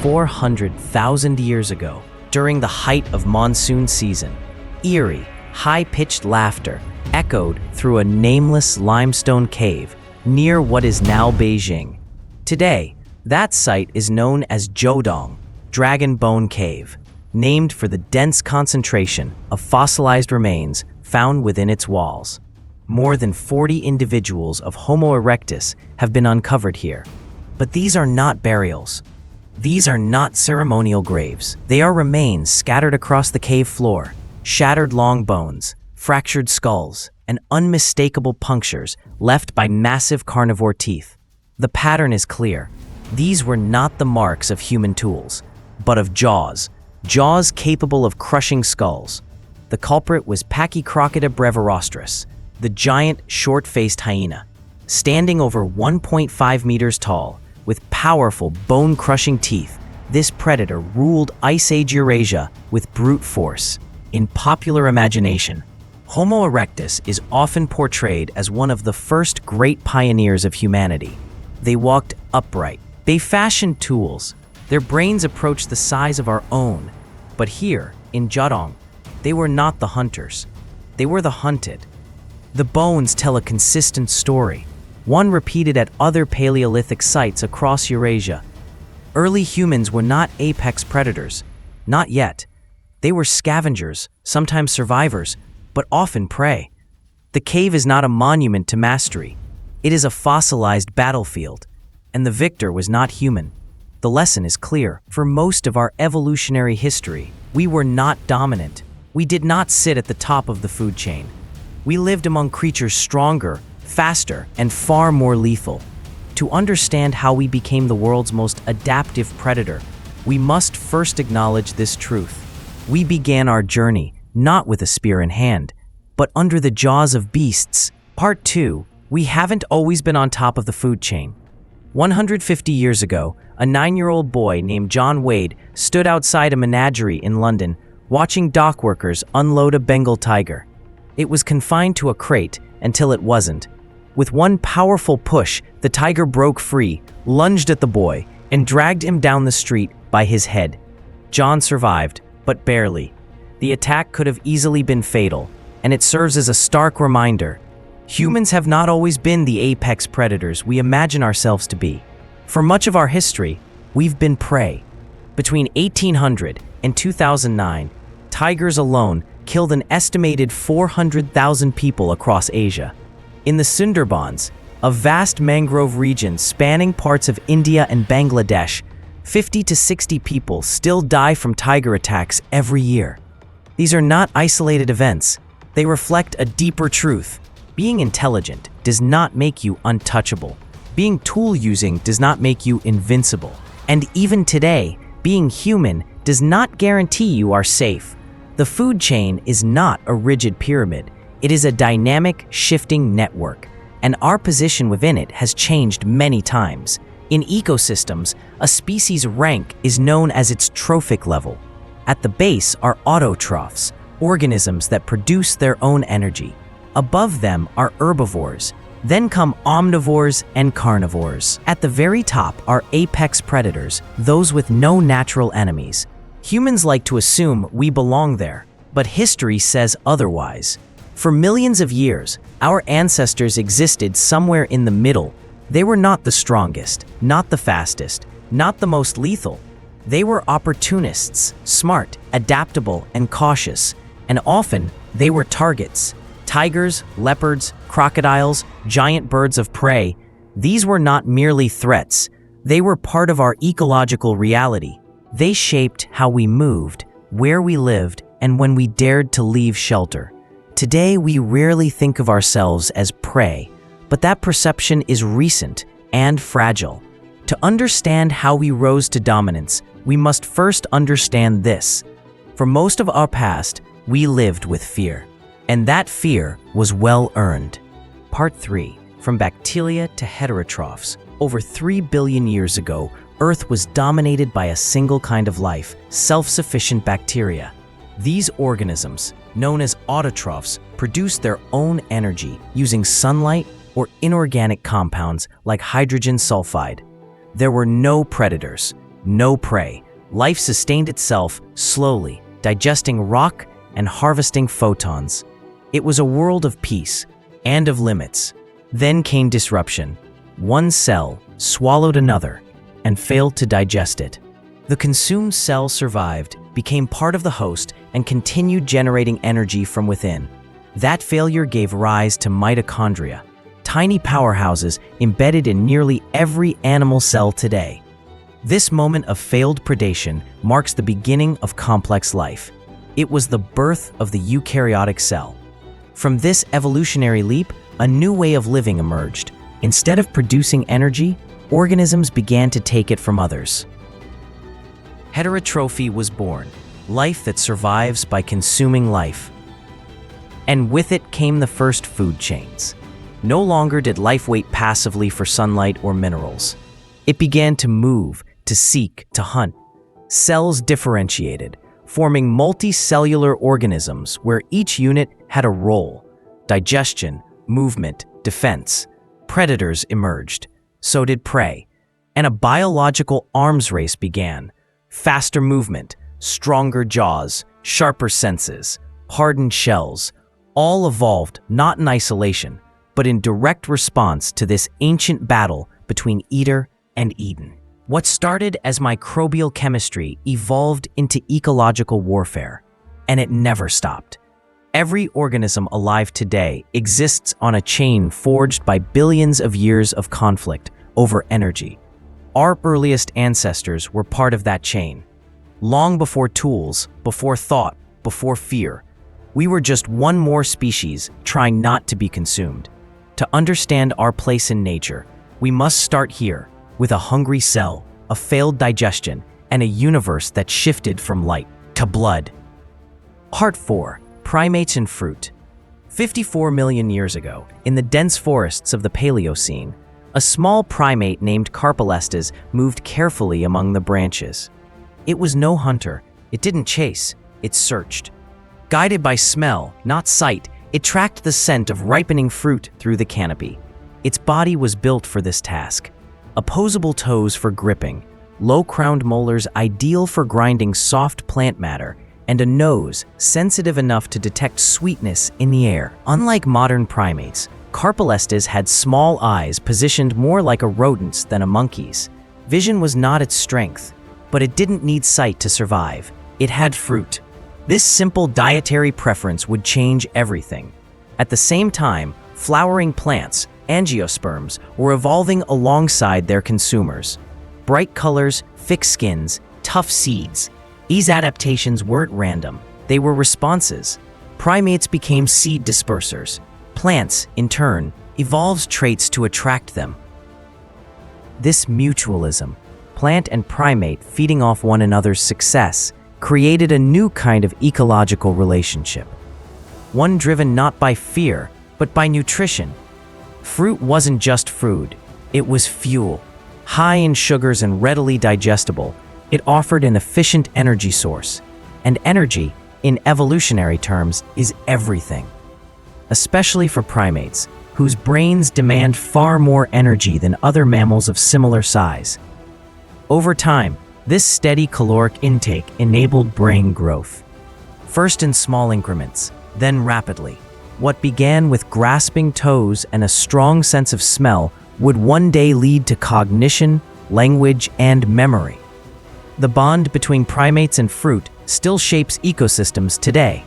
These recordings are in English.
400,000 years ago, during the height of monsoon season. Eerie, high-pitched laughter echoed through a nameless limestone cave near what is now Beijing. Today, that site is known as Jiudong, Dragon Bone Cave, named for the dense concentration of fossilized remains found within its walls. More than 40 individuals of Homo erectus have been uncovered here. But these are not burials. These are not ceremonial graves. They are remains scattered across the cave floor, shattered long bones, fractured skulls, and unmistakable punctures left by massive carnivore teeth. The pattern is clear. These were not the marks of human tools, but of jaws capable of crushing skulls. The culprit was Pachycrocida brevirostris, the giant, short-faced hyena, standing over 1.5 meters tall, with powerful, bone-crushing teeth. This predator ruled Ice Age Eurasia with brute force. In popular imagination, Homo erectus is often portrayed as one of the first great pioneers of humanity. They walked upright. They fashioned tools. Their brains approached the size of our own. But here, in Jiudong, they were not the hunters. They were the hunted. The bones tell a consistent story, one repeated at other Paleolithic sites across Eurasia. Early humans were not apex predators. Not yet. They were scavengers, sometimes survivors, but often prey. The cave is not a monument to mastery. It is a fossilized battlefield, and the victor was not human. The lesson is clear. For most of our evolutionary history, we were not dominant. We did not sit at the top of the food chain. We lived among creatures stronger, faster, and far more lethal. To understand how we became the world's most adaptive predator, we must first acknowledge this truth. We began our journey not with a spear in hand, but under the jaws of beasts. Part 2. We haven't always been on top of the food chain. 150 years ago, a 9-year-old boy named John Wade stood outside a menagerie in London, watching dock workers unload a Bengal tiger. It was confined to a crate until it wasn't. With one powerful push, the tiger broke free, lunged at the boy, and dragged him down the street by his head. John survived, but barely. The attack could have easily been fatal, and it serves as a stark reminder. Humans have not always been the apex predators we imagine ourselves to be. For much of our history, we've been prey. Between 1800 and 2009, tigers alone killed an estimated 400,000 people across Asia. In the Sundarbans, a vast mangrove region spanning parts of India and Bangladesh, 50 to 60 people still die from tiger attacks every year. These are not isolated events. They reflect a deeper truth. Being intelligent does not make you untouchable. Being tool-using does not make you invincible. And even today, being human does not guarantee you are safe. The food chain is not a rigid pyramid. It is a dynamic, shifting network, and our position within it has changed many times. In ecosystems, a species' rank is known as its trophic level. At the base are autotrophs, organisms that produce their own energy. Above them are herbivores. Then come omnivores and carnivores. At the very top are apex predators, those with no natural enemies. Humans like to assume we belong there, but history says otherwise. For millions of years, our ancestors existed somewhere in the middle. They were not the strongest, not the fastest, not the most lethal. They were opportunists, smart, adaptable, and cautious, and often they were targets. Tigers, leopards, crocodiles, giant birds of prey, these were not merely threats. They were part of our ecological reality. They shaped how we moved, where we lived, and when we dared to leave shelter. Today, we rarely think of ourselves as prey, but that perception is recent and fragile. To understand how we rose to dominance, we must first understand this. For most of our past, we lived with fear, and that fear was well earned. Part 3. From bacteria to heterotrophs. Over 3 billion years ago, Earth was dominated by a single kind of life, self-sufficient bacteria. These organisms, known as autotrophs, produce their own energy using sunlight or inorganic compounds like hydrogen sulfide. There were no predators. no prey. Life sustained itself slowly, digesting rock and harvesting photons. It was a world of peace and of limits. Then came disruption. One cell swallowed another and failed to digest it. The consumed cell survived, became part of the host, and continued generating energy from within. That failure gave rise to mitochondria, tiny powerhouses embedded in nearly every animal cell today. This moment of failed predation marks the beginning of complex life. It was the birth of the eukaryotic cell. From this evolutionary leap, a new way of living emerged. Instead of producing energy, organisms began to take it from others. Heterotrophy was born, life that survives by consuming life. And with it came the first food chains. No longer did life wait passively for sunlight or minerals. It began to move, to seek, to hunt. Cells differentiated, forming multicellular organisms where each unit had a role: digestion, movement, defense. Predators emerged, so did prey, and a biological arms race began. Faster movement, stronger jaws, sharper senses, hardened shells, all evolved not in isolation, but in direct response to this ancient battle between eater and eaten. What started as microbial chemistry evolved into ecological warfare, and it never stopped. Every organism alive today exists on a chain forged by billions of years of conflict over energy. Our earliest ancestors were part of that chain. Long before tools, before thought, before fear, we were just one more species trying not to be consumed. To understand our place in nature, we must start here, with a hungry cell, a failed digestion, and a universe that shifted from light to blood. Part 4. Primates and Fruit. 54 million years ago, in the dense forests of the Paleocene, a small primate named Carpolestes moved carefully among the branches. It was no hunter. It didn't chase. It searched. Guided by smell, not sight, it tracked the scent of ripening fruit through the canopy. Its body was built for this task. Opposable toes for gripping, low-crowned molars ideal for grinding soft plant matter, and a nose sensitive enough to detect sweetness in the air. Unlike modern primates, Carpolestes had small eyes positioned more like a rodent's than a monkey's. Vision was not its strength, but it didn't need sight to survive. It had fruit. This simple dietary preference would change everything. At the same time, flowering plants, angiosperms, were evolving alongside their consumers. Bright colors, thick skins, tough seeds. These adaptations weren't random. They were responses. Primates became seed dispersers. Plants, in turn, evolved traits to attract them. This mutualism, plant and primate feeding off one another's success, created a new kind of ecological relationship. One driven not by fear, but by nutrition. Fruit wasn't just food, it was fuel. High in sugars and readily digestible, it offered an efficient energy source. And energy, in evolutionary terms, is everything. Especially for primates, whose brains demand far more energy than other mammals of similar size. Over time, this steady caloric intake enabled brain growth. First in small increments, then rapidly. What began with grasping toes and a strong sense of smell would one day lead to cognition, language, and memory. The bond between primates and fruit still shapes ecosystems today.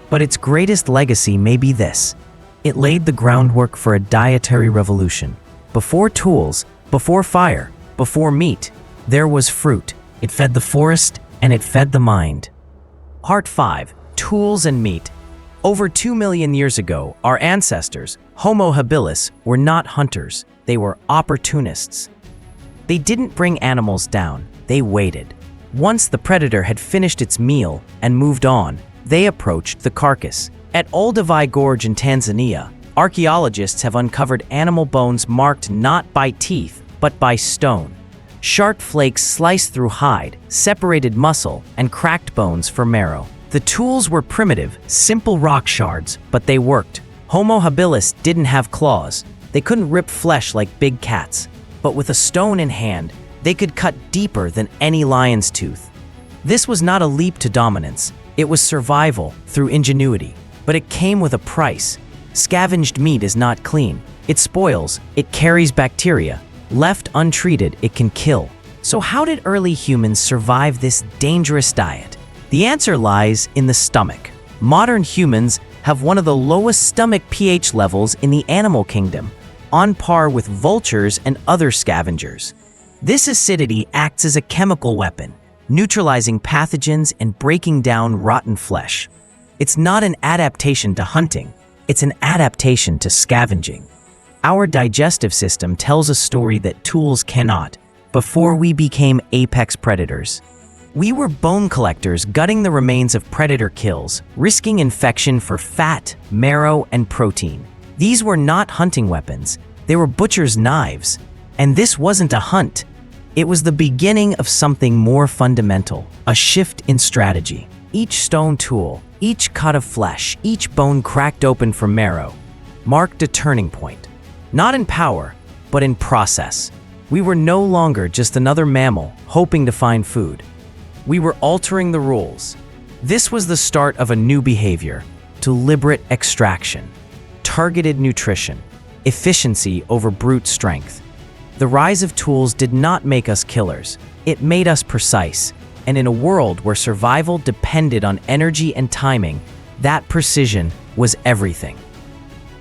But its greatest legacy may be this: it laid the groundwork for a dietary revolution. Before tools, before fire, before meat, there was fruit. It fed the forest and it fed the mind. Part 5. Tools and meat. Over 2 million years ago, our ancestors, Homo habilis, were not hunters. They were opportunists. They didn't bring animals down. They waited. Once the predator had finished its meal and moved on, they approached the carcass. At Olduvai Gorge in Tanzania, archaeologists have uncovered animal bones marked not by teeth, but by stone. Sharp flakes sliced through hide, separated muscle, and cracked bones for marrow. The tools were primitive, simple rock shards, but they worked. Homo habilis didn't have claws. They couldn't rip flesh like big cats. But with a stone in hand, They could cut deeper than any lion's tooth. This was not a leap to dominance. It was survival through ingenuity. But it came with a price. Scavenged meat is not clean. It spoils. It carries bacteria. Left untreated, it can kill. So how did early humans survive this dangerous diet? The answer lies in the stomach. Modern humans have one of the lowest stomach pH levels in the animal kingdom, on par with vultures and other scavengers. This acidity acts as a chemical weapon, neutralizing pathogens and breaking down rotten flesh. It's not an adaptation to hunting, it's an adaptation to scavenging. Our digestive system tells a story that tools cannot. Before we became apex predators, we were bone collectors gutting the remains of predator kills, risking infection for fat, marrow, and protein. These were not hunting weapons, they were butcher's knives. And this wasn't a hunt. It was the beginning of something more fundamental, a shift in strategy. Each stone tool, each cut of flesh, each bone cracked open for marrow, marked a turning point. Not in power, but in process. We were no longer just another mammal hoping to find food. We were altering the rules. This was the start of a new behavior: deliberate extraction, targeted nutrition, efficiency over brute strength. The rise of tools did not make us killers. It made us precise. And in a world where survival depended on energy and timing, that precision was everything.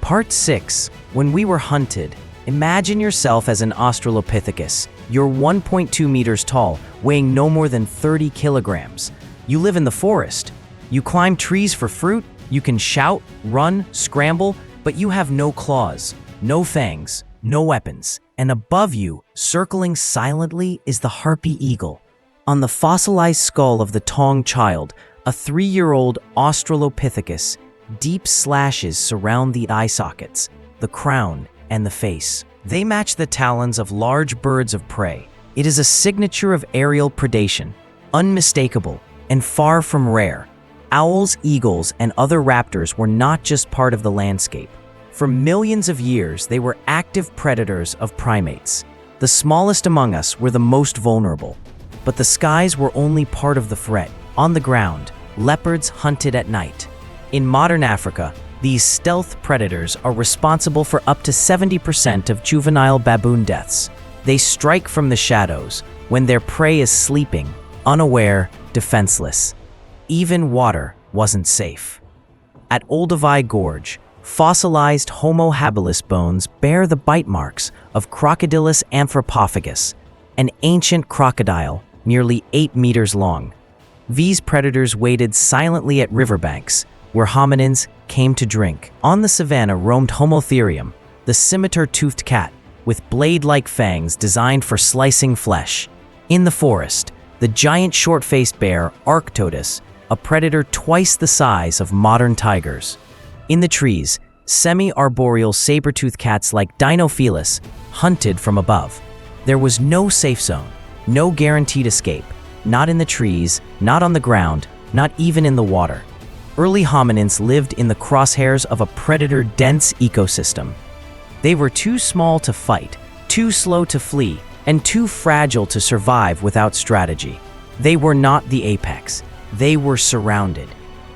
Part 6. When we were hunted. Imagine yourself as an Australopithecus. You're 1.2 meters tall, weighing no more than 30 kilograms. You live in the forest. You climb trees for fruit. You can shout, run, scramble, but you have no claws, no fangs, no weapons. And above you, circling silently, is the harpy eagle. On the fossilized skull of the Tong child, a 3-year-old Australopithecus, deep slashes surround the eye sockets, the crown, and the face. They match the talons of large birds of prey. It is a signature of aerial predation, unmistakable and far from rare. Owls, eagles, and other raptors were not just part of the landscape. For millions of years, they were active predators of primates. The smallest among us were the most vulnerable. But the skies were only part of the threat. On the ground, leopards hunted at night. In modern Africa, these stealth predators are responsible for up to 70% of juvenile baboon deaths. They strike from the shadows when their prey is sleeping, unaware, defenseless. Even water wasn't safe. At Olduvai Gorge, fossilized Homo habilis bones bear the bite marks of Crocodylus anthropophagus, an ancient crocodile nearly 8 meters long. These predators waited silently at riverbanks, where hominins came to drink. On the savanna roamed Homo therium, the scimitar-toothed cat, with blade-like fangs designed for slicing flesh. In the forest, the giant short-faced bear, Arctodus, a predator twice the size of modern tigers. In the trees, semi-arboreal saber-toothed cats like Dinophilis hunted from above. There was no safe zone, no guaranteed escape, not in the trees, not on the ground, not even in the water. Early hominins lived in the crosshairs of a predator-dense ecosystem. They were too small to fight, too slow to flee, and too fragile to survive without strategy. They were not the apex. They were surrounded.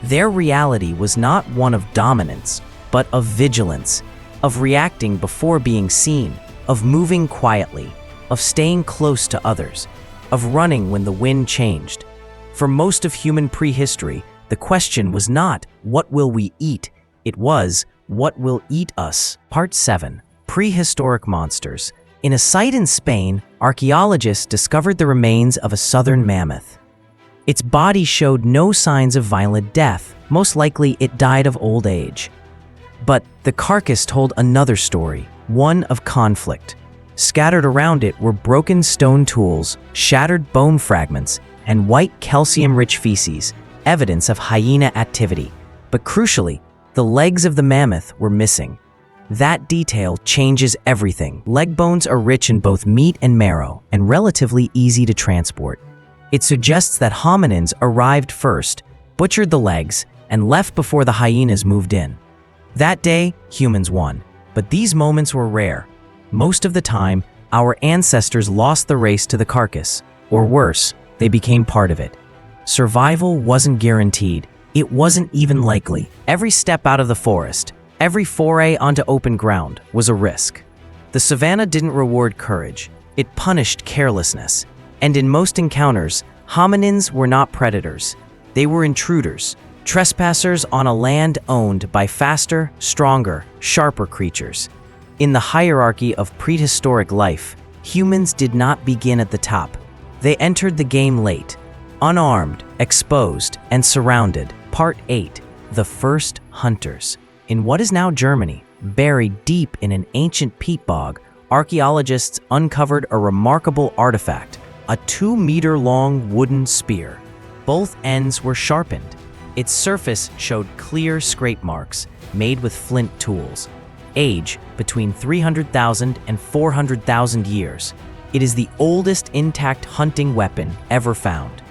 Their reality was not one of dominance, but of vigilance, of reacting before being seen, of moving quietly, of staying close to others, of running when the wind changed. For most of human prehistory, the question was not, what will we eat? It was, what will eat us? Part 7. Prehistoric monsters. In a site in Spain, archaeologists discovered the remains of a southern mammoth. Its body showed no signs of violent death. Most likely, it died of old age. But the carcass told another story, one of conflict. Scattered around it were broken stone tools, shattered bone fragments, and white calcium-rich feces, evidence of hyena activity. But crucially, the legs of the mammoth were missing. That detail changes everything. Leg bones are rich in both meat and marrow, and relatively easy to transport. It suggests that hominins arrived first, butchered the legs, and left before the hyenas moved in. That day, humans won. But these moments were rare. Most of the time, our ancestors lost the race to the carcass, or worse, they became part of it. Survival wasn't guaranteed. It wasn't even likely. Every step out of the forest, every foray onto open ground was a risk. The savanna didn't reward courage. It punished carelessness. And in most encounters, hominins were not predators. They were intruders, trespassers on a land owned by faster, stronger, sharper creatures. In the hierarchy of prehistoric life, humans did not begin at the top. They entered the game late, unarmed, exposed, and surrounded. Part 8. The First Hunters. In what is now Germany, buried deep in an ancient peat bog, archaeologists uncovered a remarkable artifact, a 2-meter-long wooden spear. Both ends were sharpened. Its surface showed clear scrape marks, made with flint tools. Age between 300,000 and 400,000 years. It is the oldest intact hunting weapon ever found.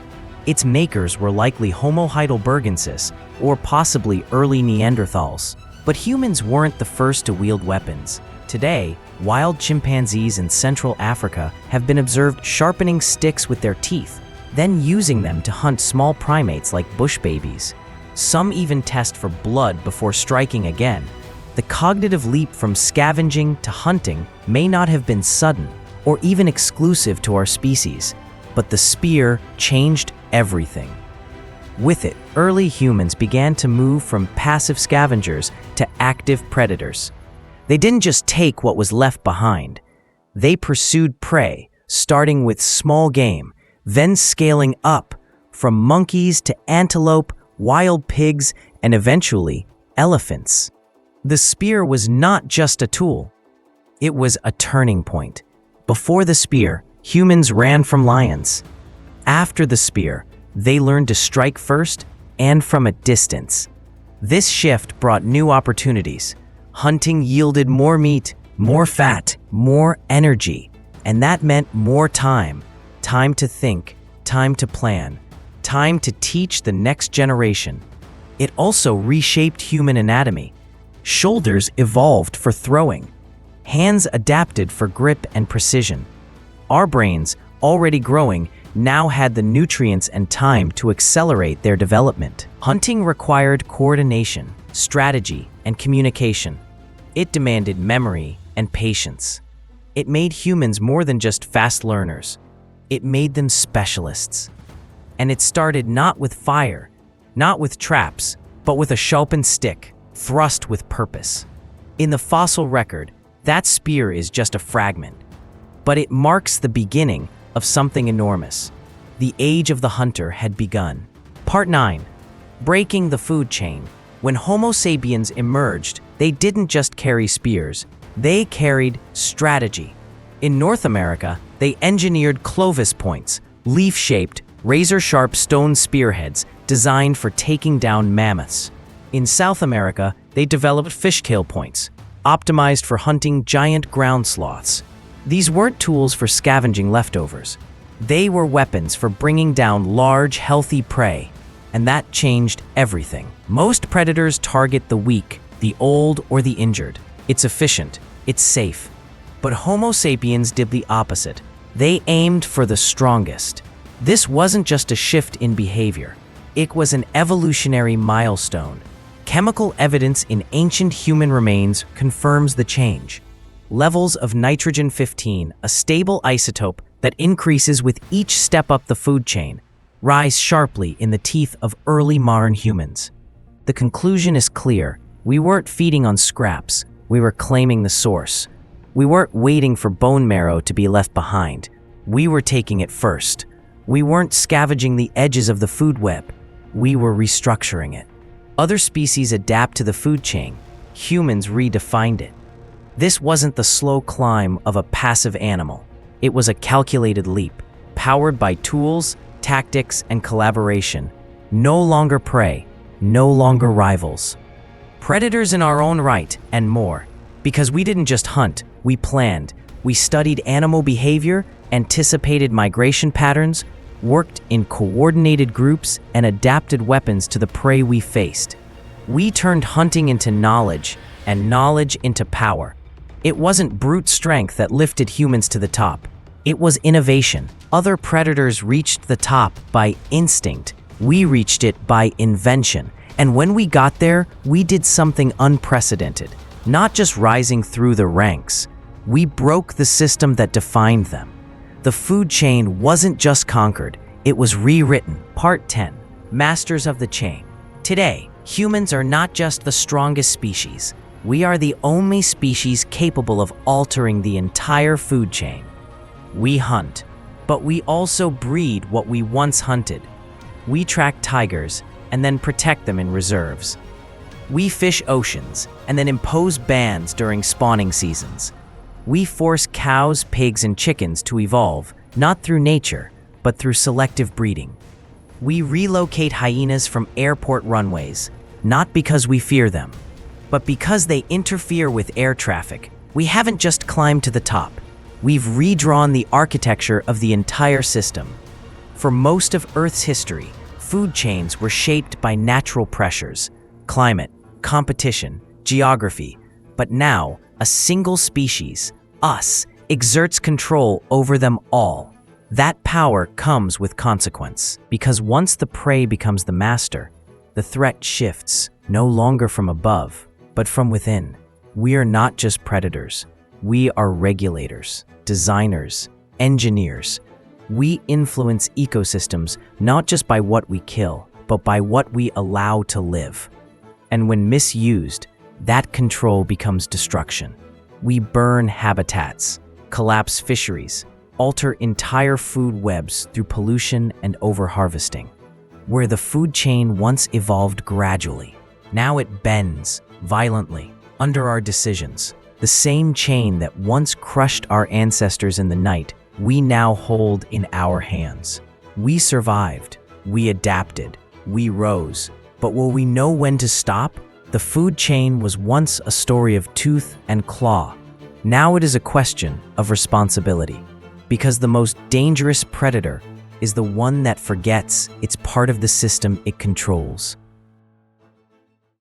Its makers were likely Homo heidelbergensis or possibly early Neanderthals. But humans weren't the first to wield weapons. Today, wild chimpanzees in Central Africa have been observed sharpening sticks with their teeth, then using them to hunt small primates like bush babies. Some even test for blood before striking again. The cognitive leap from scavenging to hunting may not have been sudden or even exclusive to our species, but the spear changed everything. With it, early humans began to move from passive scavengers to active predators. They didn't just take what was left behind. They pursued prey, starting with small game, then scaling up from monkeys to antelope, wild pigs, and eventually elephants. The spear was not just a tool. It was a turning point. Before the spear, humans ran from lions. After the spear, they learned to strike first and from a distance. This shift brought new opportunities. Hunting yielded more meat, more fat, more energy, and that meant more time. Time to think, time to plan, time to teach the next generation. It also reshaped human anatomy. Shoulders evolved for throwing. Hands adapted for grip and precision. Our brains, already growing, now had the nutrients and time to accelerate their development. Hunting required coordination, strategy, and communication. It demanded memory and patience. It made humans more than just fast learners. It made them specialists. And it started not with fire, not with traps, but with a sharpened stick, thrust with purpose. In the fossil record, that spear is just a fragment, but it marks the beginning of something enormous. The age of the hunter had begun. Part 9. Breaking the food chain. When Homo sapiens emerged, they didn't just carry spears, they carried strategy. In North America, they engineered Clovis points, leaf-shaped, razor-sharp stone spearheads designed for taking down mammoths. In South America, they developed fishtail points, optimized for hunting giant ground sloths. These weren't tools for scavenging leftovers. They were weapons for bringing down large, healthy prey, and that changed everything. Most predators target the weak, the old, or the injured. It's efficient, it's safe. But Homo sapiens did the opposite. They aimed for the strongest. This wasn't just a shift in behavior. It was an evolutionary milestone. Chemical evidence in ancient human remains confirms the change. Levels of nitrogen-15, a stable isotope that increases with each step up the food chain, rise sharply in the teeth of early modern humans. The conclusion is clear. We weren't feeding on scraps. We were claiming the source. We weren't waiting for bone marrow to be left behind. We were taking it first. We weren't scavenging the edges of the food web. We were restructuring it. Other species adapt to the food chain. Humans redefined it. This wasn't the slow climb of a passive animal. It was a calculated leap, powered by tools, tactics, and collaboration. No longer prey, no longer rivals. Predators in our own right, and more. Because we didn't just hunt, we planned. We studied animal behavior, anticipated migration patterns, worked in coordinated groups, and adapted weapons to the prey we faced. We turned hunting into knowledge, and knowledge into power. It wasn't brute strength that lifted humans to the top. It was innovation. Other predators reached the top by instinct. We reached it by invention. And when we got there, we did something unprecedented. Not just rising through the ranks. We broke the system that defined them. The food chain wasn't just conquered, it was rewritten. Part 10. Masters of the Chain. Today, humans are not just the strongest species. We are the only species capable of altering the entire food chain. We hunt, but we also breed what we once hunted. We track tigers and then protect them in reserves. We fish oceans and then impose bans during spawning seasons. We force cows, pigs, and chickens to evolve, not through nature, but through selective breeding. We relocate hyenas from airport runways, not because we fear them, but because they interfere with air traffic. We haven't just climbed to the top. We've redrawn the architecture of the entire system. For most of Earth's history, food chains were shaped by natural pressures, climate, competition, geography. But now, a single species, us, exerts control over them all. That power comes with consequence, because once the prey becomes the master, the threat shifts, no longer from above, but from within. We are not just predators. We are regulators, designers, engineers. We influence ecosystems not just by what we kill, but by what we allow to live. And when misused, that control becomes destruction. We burn habitats, collapse fisheries, alter entire food webs through pollution and overharvesting. Where the food chain once evolved gradually, now it bends violently under our decisions. The same chain that once crushed our ancestors in the night, we now hold in our hands. We survived, we adapted, we rose. But will we know when to stop? The food chain was once a story of tooth and claw. Now it is a question of responsibility. Because the most dangerous predator is the one that forgets it's part of the system it controls.